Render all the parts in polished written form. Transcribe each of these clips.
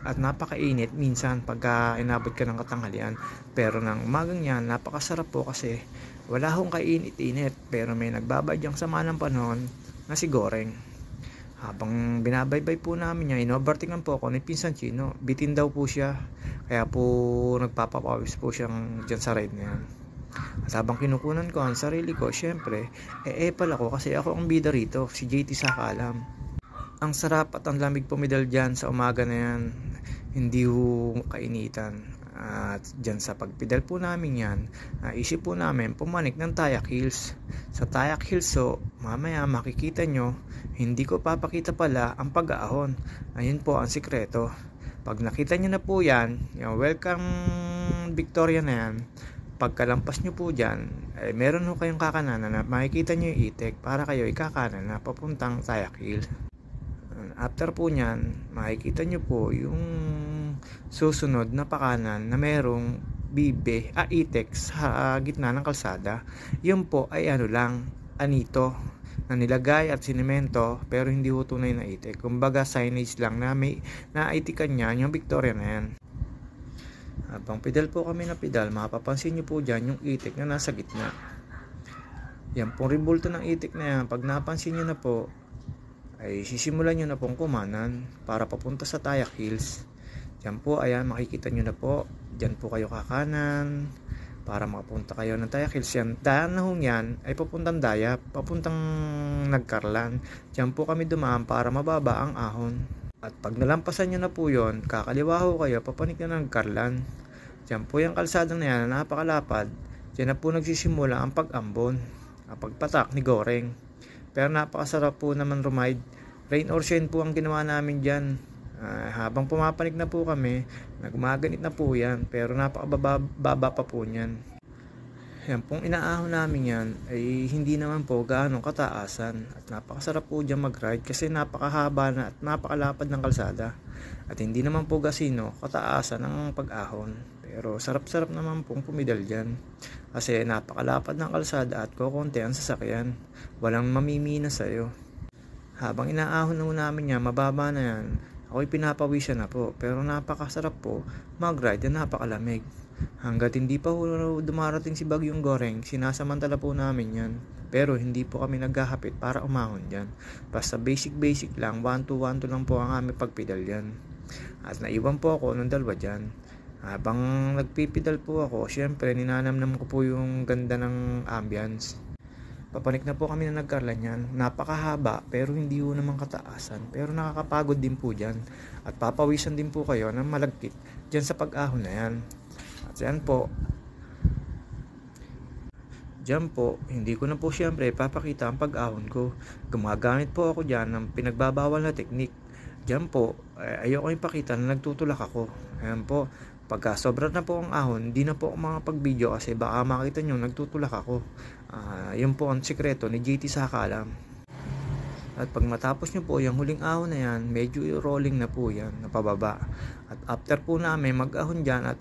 at napakainit minsan pagka inabot ka ng katanghalian. Pero ng umagang yan, napakasarap po kasi wala hong kainit-init pero may nagbabadyang sama ng panahon na si Goreng. Habang binabaybay po namin niya, inovertingan po ako ni Pinsan Chino. Bitin daw po siya, kaya po nagpapapawis po siyang dyan sa ride na yan. At habang kinukunan ko ang sarili ko, syempre, pala ko kasi ako ang bida rito, si JT Sakalam. Ang sarap at ang lamig pumidal dyan sa umaga na yan, hindi ho kainitan. At dyan sa pagpidal po namin yan, naisip po namin pumanik ng Tayak Hills. Sa Tayak Hills mamaya makikita nyo, hindi ko papakita pala ang pag-aahon. Ayun po ang sikreto. Pag nakita nyo na po yan, yung welcome Victoria na yan, pagkalampas nyo po dyan, meron ho kayong kakananan na makikita nyo yung itik para kayo ikakanan na papuntang Tayak Hills. After po nyan, makikita nyo po yung susunod na pakanan na merong itik sa gitna ng kalsada. Yun po ay anito na nilagay at sinemento pero hindi ho tunay na itik. Kumbaga signage lang na may naitikan niya yung Victoria na yan. Habang pedal po kami na pedal, mapapansin nyo po dyan yung itik na nasa gitna. Yan pong ribulto ng itik na yan, pag napansin nyo na po, ay sisimulan nyo na pong kumanan para papunta sa Tayak Hills. Diyan po, ayan, makikita nyo na po. Diyan po kayo kakanan para makapunta kayo ng Tayak Hills. Yan, daan na hong yan ay papuntang Dayap, papuntang Nagkarlan. Diyan po kami dumaan para mababa ang ahon. At pag nalampasan nyo na po yon, kakaliwa ho kayo, papanik na ng Nagkarlan. Diyan po yung kalsada na yan, napakalapad. Diyan na po nagsisimula ang pag-ambon, ang pagpatak ni Goreng. Pero napakasarap po naman rumide. Rain or shine po ang ginawa namin dyan. Habang pumapanik na po kami, nagmaganit na po yan. Pero napakababa pa po niyan. Yan pong inaahon namin yan ay hindi naman po gaano kataasan. At napakasarap po dyan mag-ride kasi napakahaba na at napakalapad ng kalsada. At hindi naman po gasino kataasan ang pag-ahon. Pero sarap-sarap naman pong pumidal dyan. Kasi napakalapad ng kalsada at kokonti ang sasakyan. Walang mamimina sa'yo. Habang inaahon na namin yan, mababa na yan. Ako'y pinapawisan na po. Pero napakasarap po mag-ride na napakalamig. Hanggat hindi pa dumarating si Bagyong Goreng, sinasamantala po namin yan. Pero hindi po kami naghahapit para umahon dyan. Basta basic lang, 1-2 lang po ang aming pagpidal yan. At naiwan po ako ng dalawa dyan. Habang nagpipidal po ako, syempre ninanamnam ko po yung ganda ng ambience. Papanik na po kami na Nagkarlan yan. Napakahaba pero hindi po naman kataasan. Pero nakakapagod din po dyan. At papawisan din po kayo ng malagkit dyan sa pag-ahon na yan. At yan po. Dyan po, hindi ko na po syempre papakita ang pag-ahon ko. Gumagamit po ako dyan ng pinagbabawal na teknik. Dyan po, ayoko ipakita na nagtutulak ako. Ayan po. Pagka sobra na po ang ahon, hindi na po ako makapag-video kasi baka makita nyo nagtutulak ako. Yun po ang sikreto ni JT Sakalam. At pag matapos nyo po yung huling ahon na yan, medyo rolling na po yan, napababa. At after po namin mag-ahon dyan at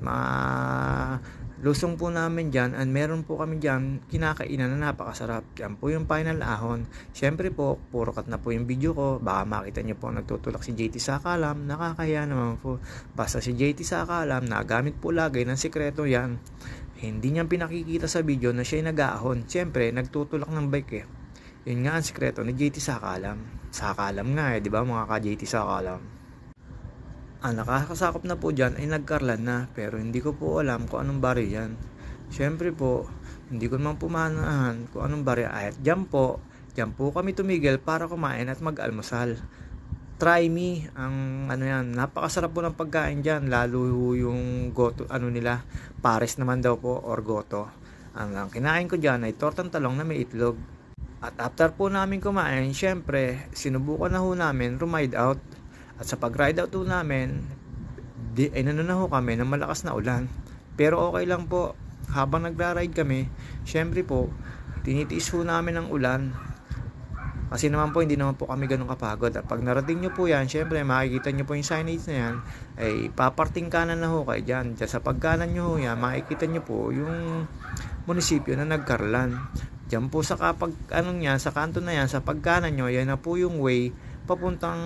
lusong po namin dyan, and meron po kami dyan kinakainan na napakasarap. Yan po yung final ahon. Siyempre po, puro cut na po yung video ko. Baka makita nyo po nagtutulak si JT Sakalam. Nakakahiya naman po. Basta si JT Sakalam, nagamit po lagay ng sikreto yan. Hindi niya pinakikita sa video na siya'y nag-aahon. Siyempre, nagtutulak ng bike eh. Yun nga ang sikreto ni JT Sakalam. Sakalam nga di ba mga ka-JT Sakalam? Ang nakakasakop na po dyan ay Nagkarlan na, pero hindi ko po alam kung anong baryo yan. Syempre po, hindi ko naman pumanahan kung anong baryo. At dyan po kami tumigil para kumain at mag-almusal. Try me, ang yan, napakasarap po ng pagkain dyan, lalo yung goto, nila, pares naman daw po, or goto. Ang kinain ko dyan ay tortang talong na may itlog. At after po namin kumain, syempre, sinubukan na ho namin rumide out. At sa pag-ride out po namin, na ho kami ng malakas na ulan. Pero okay lang po, habang nagra-ride kami, syempre po, tinitiis ho namin ang ulan. Kasi naman po, hindi naman po kami ganun kapagod. At pag narating nyo po yan, syempre, makikita nyo po yung signage na yan, ay paparting kanan na ho kayo dyan. Diyan sa pagkanan nyo ho yan, makikita nyo po yung munisipyo na Nagkarlan. Diyan po sa sa kanto na yan, sa pagkanan nyo, yan na po yung way papuntang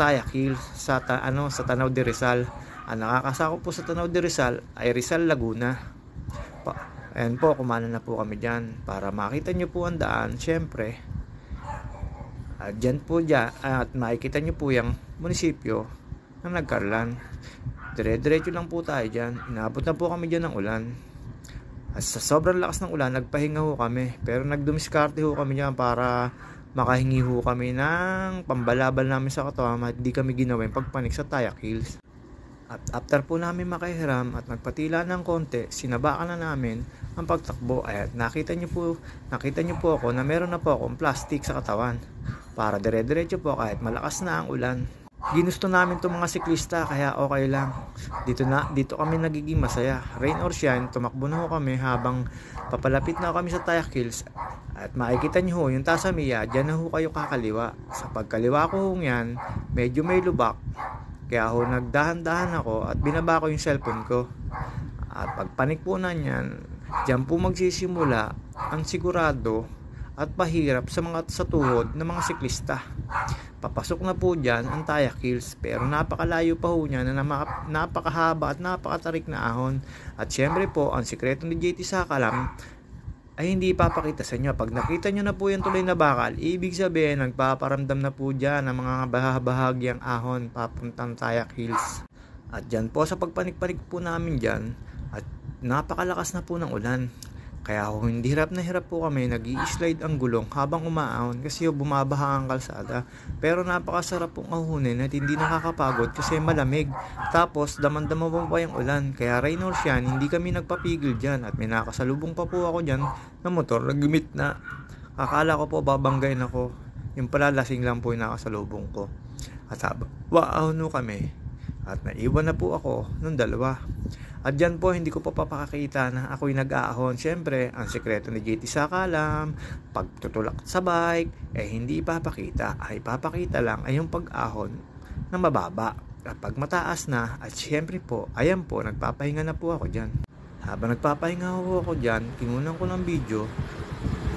Tayak Hills sa sa Tanaw de Rizal. Ang nakakasakop po sa Tanaw de Rizal ay Rizal Laguna. Ayan po, kumana na po kami dyan para makita nyo po ang daan. Syempre, dyan po dyan, at makikita nyo po yung munisipyo ng Nagcarlan. Dire-diretso lang po tayo dyan. Inabot na po kami dyan ng ulan. At sa sobrang lakas ng ulan, nagpahinga ho kami. Pero nagdumiskarte ho kami dyan para makahingi ho kami ng pambalabal namin sa katawan at di kami ginawin pagpanik sa Tayak Hills. At after po namin makahiram at nagpatila ng konti, sinabakan na namin ang pagtakbo. At nakita nyo po ako na meron na po akong plastic sa katawan para dire-diretso po kahit malakas na ang ulan. Ginusto namin itong mga siklista kaya okay lang. Dito kami nagiging masaya. Rain or shine, tumakbo na ho kami habang papalapit na kami sa Tayak Hills. At makikita nyo ho yung Tasamiya, dyan na ho kayo kakaliwa. Sa pagkaliwa ko ho yan, medyo may lubak. Kaya ho nagdahan-dahan ako at binaba ko yung cellphone ko. At pagpanik po na yan, dyan po magsisimula ang sigurado at pahirap sa tuhod ng mga siklista. Papasok na po dyan ang Tayak Hills pero napakalayo pa ho niya na napakahaba at napakatarik na ahon. At syempre po, ang sikreto ni JT Sakalam ay hindi ipapakita sa inyo. Pag nakita nyo na po yung tuloy na bakal, ibig sabihin nagpaparamdam na po dyan ang mga bahagyang ahon papuntang Tayak Hills. At dyan po sa pagpanik-panik po namin dyan, at napakalakas na po ng ulan. Kaya hindi hirap na hirap po kami, nag-i-slide ang gulong habang umaahon kasi bumabaha ang kalsada. Pero napakasarap pong ahunin at hindi nakakapagod kasi malamig. Tapos daman-dama pa yung ulan. Kaya rain or shine, hindi kami nagpapigil dyan. At may nakasalubong pa po ako dyan na motor, nag-gimit na. Akala ko po babanggain ako. Yung pala lasing lang po yung nakasalubong ko. At ahon kami. At naiwan na po ako ng dalawa. At dyan po hindi ko pa papakakita na ako'y nag-aahon. Siyempre, ang sekreto ni JT Sakalam, pagtutulak sa bike, hindi ipapakita. Ay papakita lang ay yung pag-ahon na mababa. At pag mataas na, at siyempre po, ayan po, nagpapahinga na po ako dyan. Habang nagpapahinga ako dyan, kinunan ko ng video,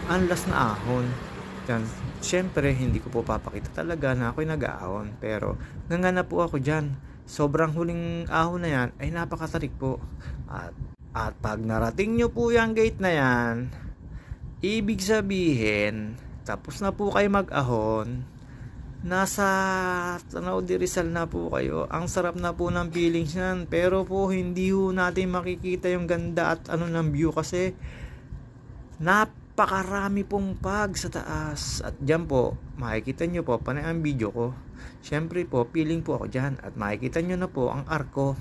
ang last na ahon. Dyan, siyempre, hindi ko po papakita talaga na ako'y nag-aahon. Pero, nangana po ako dyan. Sobrang huling ahon na yan ay napakatarik po. At pag narating nyo po yung gate na yan, ibig sabihin, tapos na po kayo mag-ahon, nasa Tanaw de Rizal na po kayo. Ang sarap na po ng feelings yan. Pero po hindi ho natin makikita yung ganda at ng view kasi napakarami pong pag sa taas. At dyan po, makikita nyo po, panay ang video ko. Siyempre po, feeling po ako dyan. At makikita nyo na po ang arko.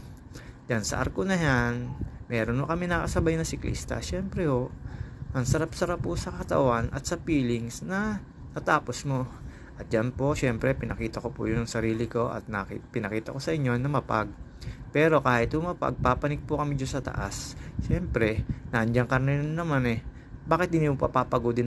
Dyan sa arko na yan, meron kami nakasabay na siklista. Siyempre ho, ang sarap-sarap po sa katawan at sa feelings na natapos mo. At dyan po, siyempre, pinakita ko po yung sarili ko at pinakita ko sa inyo na mapag. Pero kahit umapag, papanik po kami dyan sa taas. Siyempre, nandiyan ka na naman bakit hindi mo papapagodin